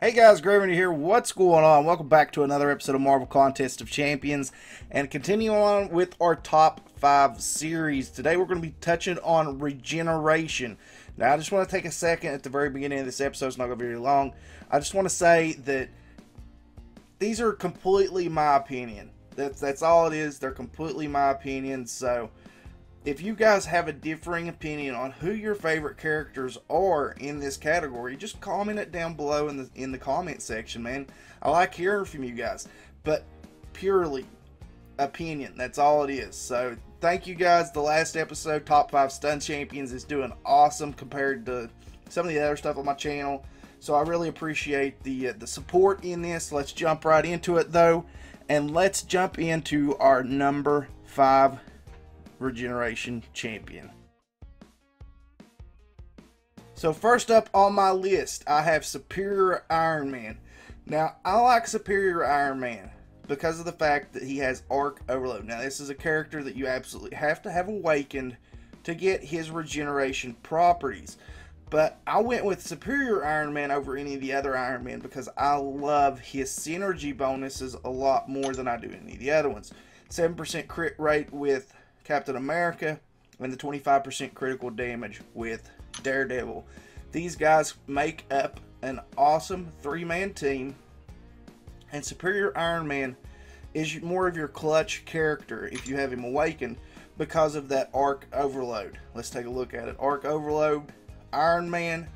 Hey guys, Graven here. What's going on? Welcome back to another episode of Marvel Contest of Champions and continue on with our top 5 series. Today we're going to be touching on Regeneration. Now I just want to take a second at the very beginning of this episode. It's not going to be very long. I just want to say that these are completely my opinion. That's all it is. They're completely my opinion. So if you guys have a differing opinion on who your favorite characters are in this category, just comment it down below in the comment section, man. I like hearing from you guys, but purely opinion. That's all it is. So thank you guys. The last episode, Top 5 Stun Champions, is doing awesome compared to some of the other stuff on my channel. So I really appreciate the support in this. Let's jump right into it though, and let's jump into our number 5 Regeneration Champion. So first up on my list, I have Superior Iron Man. Now, I like Superior Iron Man because of the fact that he has Arc Overload. Now, this is a character that you absolutely have to have awakened to get his regeneration properties. But I went with Superior Iron Man over any of the other Iron Man because I love his synergy bonuses a lot more than I do any of the other ones. 7% crit rate with Captain America, and the 25% critical damage with Daredevil. These guys make up an awesome 3-man team, and Superior Iron Man is more of your clutch character if you have him awakened because of that Arc Overload. Let's take a look at it. Arc Overload. Iron Man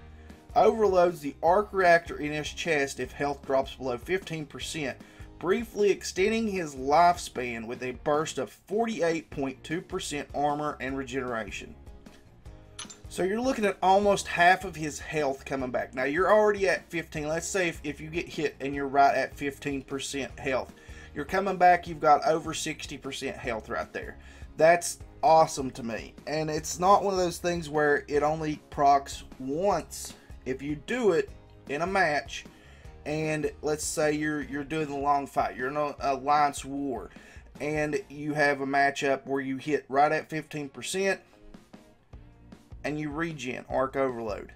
overloads the arc reactor in his chest if health drops below 15%. Briefly extending his lifespan with a burst of 48.2% armor and regeneration. So you're looking at almost half of his health coming back. Now you're already at 15. Let's say if you get hit and you're right at 15% health. You're coming back, you've got over 60% health right there. That's awesome to me. And it's not one of those things where it only procs once. If you do it in a match, and let's say you're doing the long fight, you're in an alliance war, and you have a matchup where you hit right at 15% and you regen Arc Overload.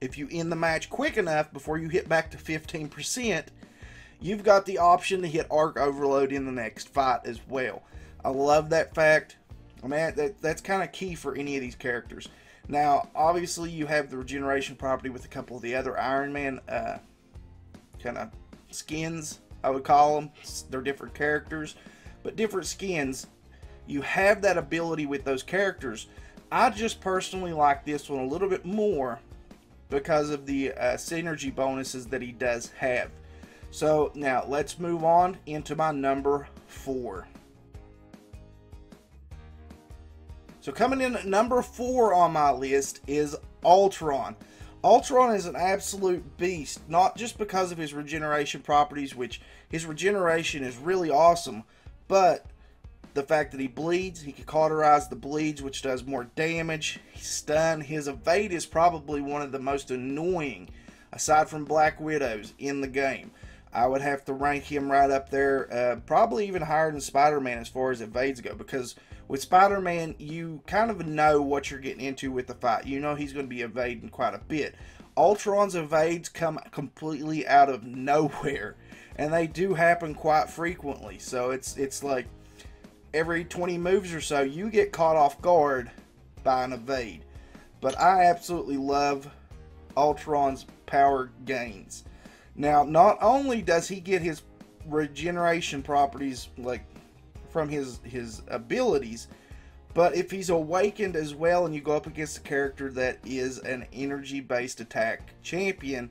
If you end the match quick enough before you hit back to 15%, you've got the option to hit Arc Overload in the next fight as well. I love that fact. I mean, that's kind of key for any of these characters. Now, obviously, you have the regeneration property with a couple of the other Iron Man kind of skins, I would call them. They're different characters, but different skins. You have that ability with those characters. I just personally like this one a little bit more because of the synergy bonuses that he does have. So now let's move on into my number 4. So coming in at number 4 on my list is Ultron. Ultron is an absolute beast, not just because of his regeneration properties, which his regeneration is really awesome, but the fact that he bleeds, he can cauterize the bleeds, which does more damage. He's stunned. His evade is probably one of the most annoying, aside from Black Widows, in the game. I would have to rank him right up there, probably even higher than Spider-Man as far as evades go, because with Spider-Man, you kind of know what you're getting into with the fight. You know he's going to be evading quite a bit. Ultron's evades come completely out of nowhere, and they do happen quite frequently. So it's like every 20 moves or so, you get caught off guard by an evade. But I absolutely love Ultron's power gains. Now, not only does he get his regeneration properties like from his abilities, but if he's awakened as well and you go up against a character that is an energy based attack champion,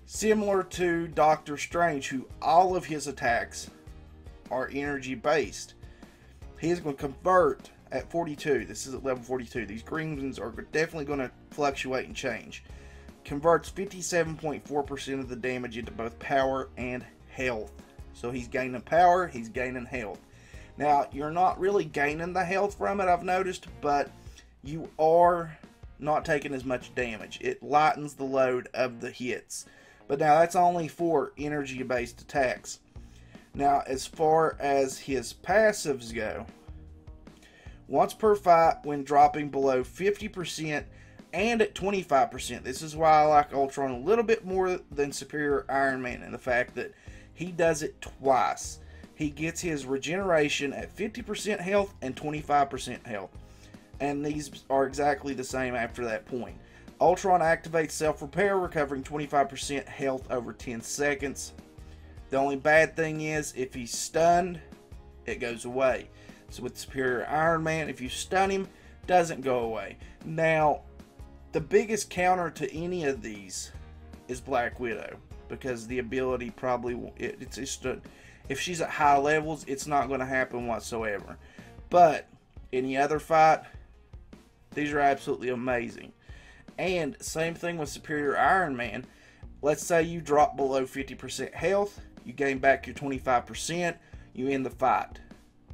similar to Doctor Strange, who all of his attacks are energy based, he is going to convert at 42. This is at level 42. These green ones are definitely going to fluctuate and change. Converts 57.4% of the damage into both power and health. So he's gaining power, he's gaining health. Now, you're not really gaining the health from it, I've noticed, but you are not taking as much damage. It lightens the load of the hits. But now, that's only for energy-based attacks. Now, as far as his passives go, once per fight when dropping below 50%, and at 25%. This is why I like Ultron a little bit more than Superior Iron Man, and the fact that he does it twice. He gets his regeneration at 50% health and 25% health. And these are exactly the same after that point. Ultron activates self-repair, recovering 25% health over 10 seconds. The only bad thing is, if he's stunned, it goes away. So with Superior Iron Man, if you stun him, it doesn't go away. Now, the biggest counter to any of these is Black Widow, because the ability probably, if she's at high levels, it's not going to happen whatsoever. But any other fight, these are absolutely amazing. And same thing with Superior Iron Man. Let's say you drop below 50% health, you gain back your 25%, you end the fight.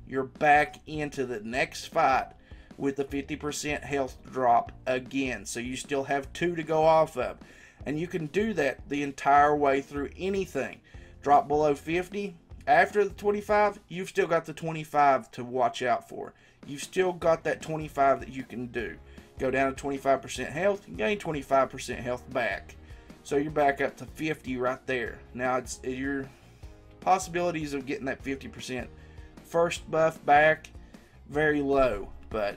You're back into the next fight with the 50% health drop again. So you still have 2 to go off of. And you can do that the entire way through anything. Drop below 50, after the 25, you've still got the 25 to watch out for. You've still got that 25 that you can do. Go down to 25% health, you gain 25% health back. So you're back up to 50 right there. Now it's your possibilities of getting that 50% first buff back, very low. But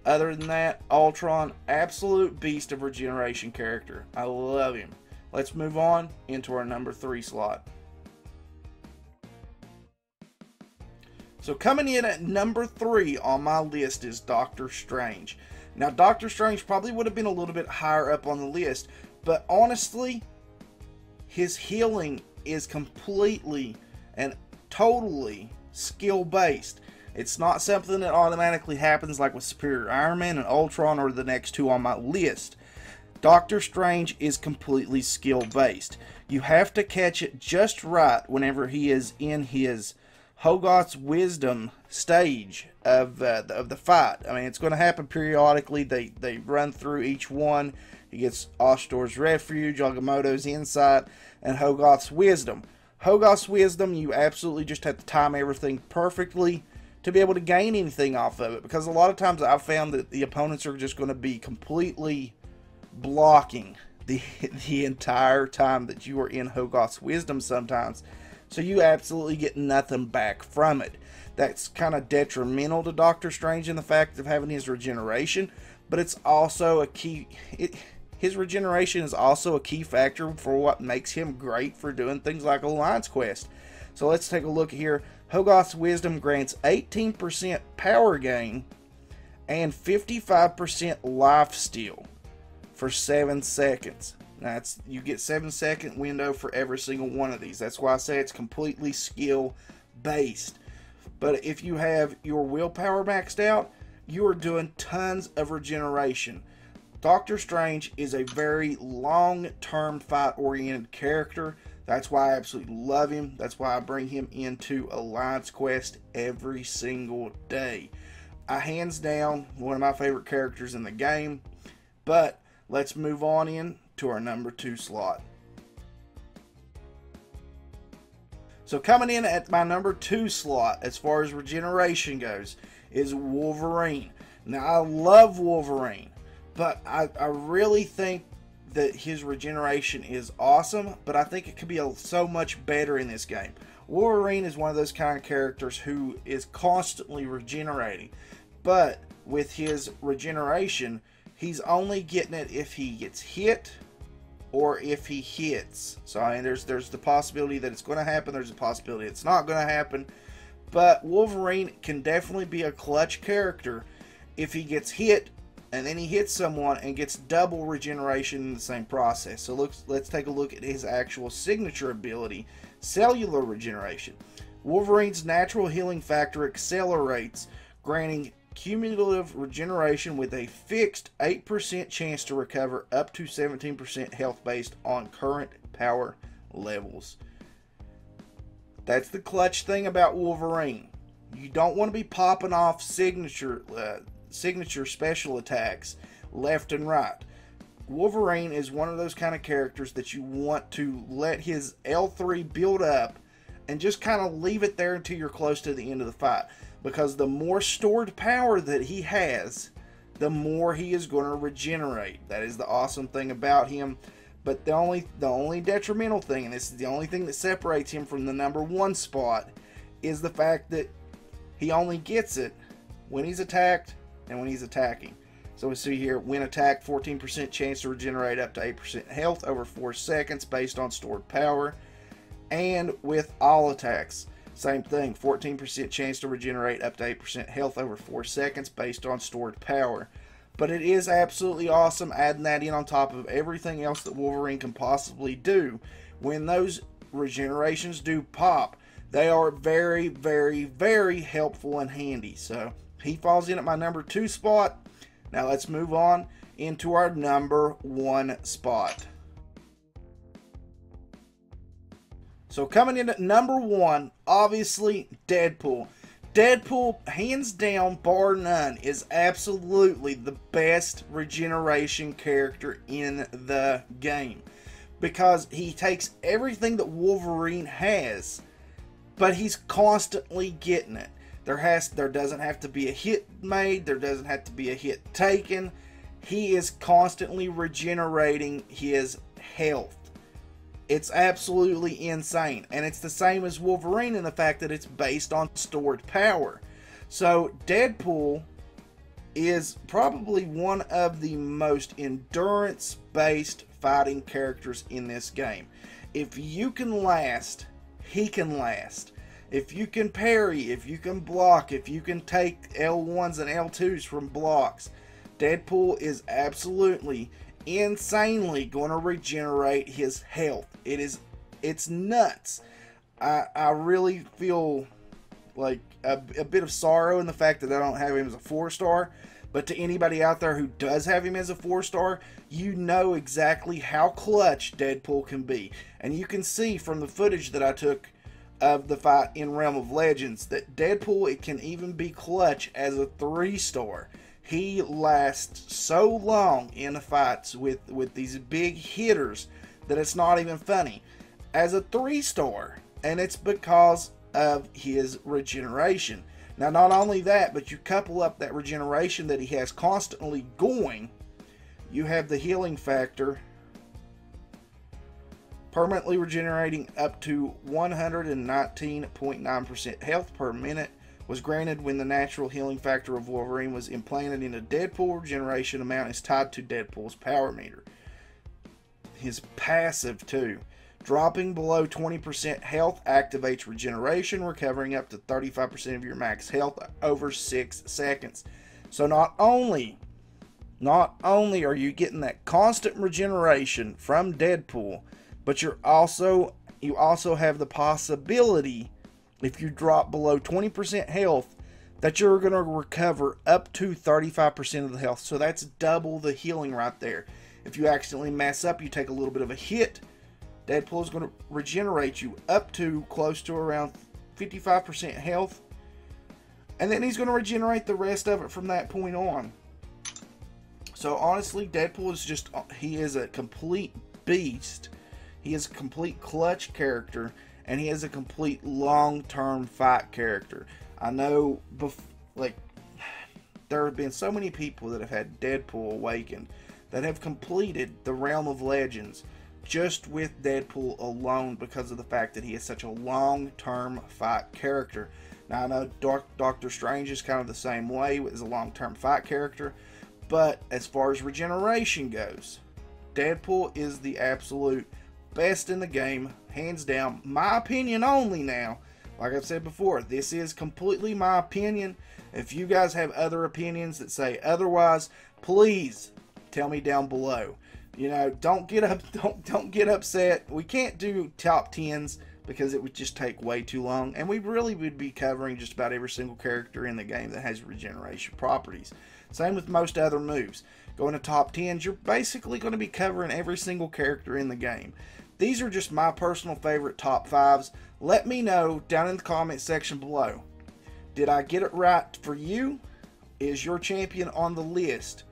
other than that, Ultron, absolute beast of regeneration character. I love him. Let's move on into our number 3 slot. So coming in at number 3 on my list is Doctor Strange. Now, Doctor Strange probably would have been a little bit higher up on the list, but honestly, his healing is completely and totally skill-based. It's not something that automatically happens like with Superior Iron Man and Ultron or the next 2 on my list. Doctor Strange is completely skill-based. You have to catch it just right whenever he is in his Hogarth's Wisdom stage of the fight. I mean, it's going to happen periodically. They run through each one. He gets Ostor's Refuge, Agamotto's Insight, and Hogarth's Wisdom. Hogarth's Wisdom, you absolutely just have to time everything perfectly to be able to gain anything off of it, because a lot of times I've found that the opponents are just going to be completely blocking the entire time that you are in Hogarth's Wisdom sometimes. So you absolutely get nothing back from it. That's kind of detrimental to Doctor Strange in the fact of having his regeneration, but it's also a key. His regeneration is also a key factor for what makes him great for doing things like Alliance Quest. So let's take a look here. Hogarth's Wisdom grants 18% power gain and 55% life steal for 7 seconds. You get 7-second window for every single one of these. That's why I say it's completely skill based. But if you have your willpower maxed out, you are doing tons of regeneration. Doctor Strange is a very long-term fight-oriented character. That's why I absolutely love him. That's why I bring him into Alliance Quest every single day. Hands down, one of my favorite characters in the game. But let's move on in to our number 2 slot. So coming in at my number 2 slot as far as regeneration goes is Wolverine. Now, I love Wolverine, but I really think that his regeneration is awesome, but I think it could be so much better in this game. Wolverine is one of those kind of characters who is constantly regenerating, but with his regeneration, he's only getting it if he gets hit or if he hits. So I mean, there's the possibility that it's going to happen. There's a possibility it's not going to happen. But Wolverine can definitely be a clutch character if he gets hit and then he hits someone and gets double regeneration in the same process. So let's take a look at his actual signature ability, Cellular Regeneration. Wolverine's natural healing factor accelerates, granting cumulative regeneration with a fixed 8% chance to recover up to 17% health based on current power levels. That's the clutch thing about Wolverine. You don't want to be popping off signature special attacks left and right. Wolverine is one of those kind of characters that you want to let his L3 build up and just kind of leave it there until you're close to the end of the fight. Because the more stored power that he has, the more he is going to regenerate. That is the awesome thing about him. But the only detrimental thing, and this is the only thing that separates him from the number 1 spot, is the fact that he only gets it when he's attacked and when he's attacking. So we see here, when attacked, 14% chance to regenerate up to 8% health over 4 seconds based on stored power. And with all attacks, same thing, 14% chance to regenerate up to 8% health over 4 seconds based on stored power. But it is absolutely awesome adding that in on top of everything else that Wolverine can possibly do. When those regenerations do pop, they are very, very, very helpful and handy. So he falls in at my number 2 spot. Now let's move on into our number 1 spot. So coming in at number 1, obviously Deadpool. Deadpool, hands down, bar none, is absolutely the best regeneration character in the game. Because he takes everything that Wolverine has, but he's constantly getting it. There doesn't have to be a hit made, there doesn't have to be a hit taken. He is constantly regenerating his health. It's absolutely insane. And it's the same as Wolverine in the fact that it's based on stored power. So Deadpool is probably one of the most endurance-based fighting characters in this game. If you can last, he can last. If you can parry, if you can block, if you can take L1s and L2s from blocks, Deadpool is absolutely insanely going to regenerate his health. It's nuts. I really feel like a bit of sorrow in the fact that I don't have him as a 4-star, but to anybody out there who does have him as a 4-star, you know exactly how clutch Deadpool can be. And you can see from the footage that I took of the fight in Realm of Legends that Deadpool, it can even be clutch as a 3-star. He lasts so long in the fights with these big hitters that it's not even funny. As a 3-star, and it's because of his regeneration. Now, not only that, but you couple up that regeneration that he has constantly going, you have the healing factor, permanently regenerating up to 119.9% health per minute, was granted when the natural healing factor of Wolverine was implanted into Deadpool. Regeneration amount is tied to Deadpool's power meter. His passive, too. Dropping below 20% health activates regeneration, recovering up to 35% of your max health over 6 seconds. So not only are you getting that constant regeneration from Deadpool, but you also have the possibility, if you drop below 20% health, that you're going to recover up to 35% of the health. So that's double the healing right there. If you accidentally mess up, you take a little bit of a hit, Deadpool is going to regenerate you up to close to around 55% health. And then he's going to regenerate the rest of it from that point on. So honestly, Deadpool is he is a complete beast. He is a complete clutch character. And he is a complete long-term fight character. I know, there have been so many people that have had Deadpool awakened that have completed the Realm of Legends just with Deadpool alone because of the fact that he is such a long-term fight character. Now, I know Doctor Strange is kind of the same way as a long-term fight character, but as far as regeneration goes, Deadpool is the absolute best in the game, hands down. My opinion only now. Like I've said before, this is completely my opinion. If you guys have other opinions that say otherwise, please tell me down below. You know, don't get upset. We can't do top 10s because it would just take way too long, and we really would be covering just about every single character in the game that has regeneration properties. Same with most other moves. Going to top 10s, you're basically going to be covering every single character in the game. These are just my personal favorite top 5s. Let me know down in the comment section below. Did I get it right for you? Is your champion on the list?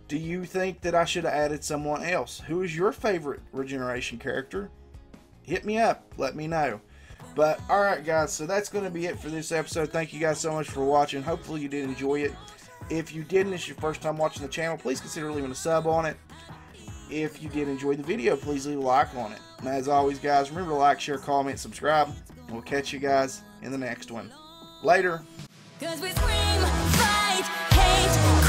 Do you think that I should have added someone else? Who is your favorite regeneration character? Hit me up. Let me know. But, alright guys, so that's going to be it for this episode. Thank you guys so much for watching. Hopefully you did enjoy it. If you didn't, it's your first time watching the channel, please consider leaving a sub on it. If you did enjoy the video, please leave a like on it. And as always, guys, remember to like, share, comment, subscribe. And we'll catch you guys in the next one. Later. 'Cause we scream, fight, hate,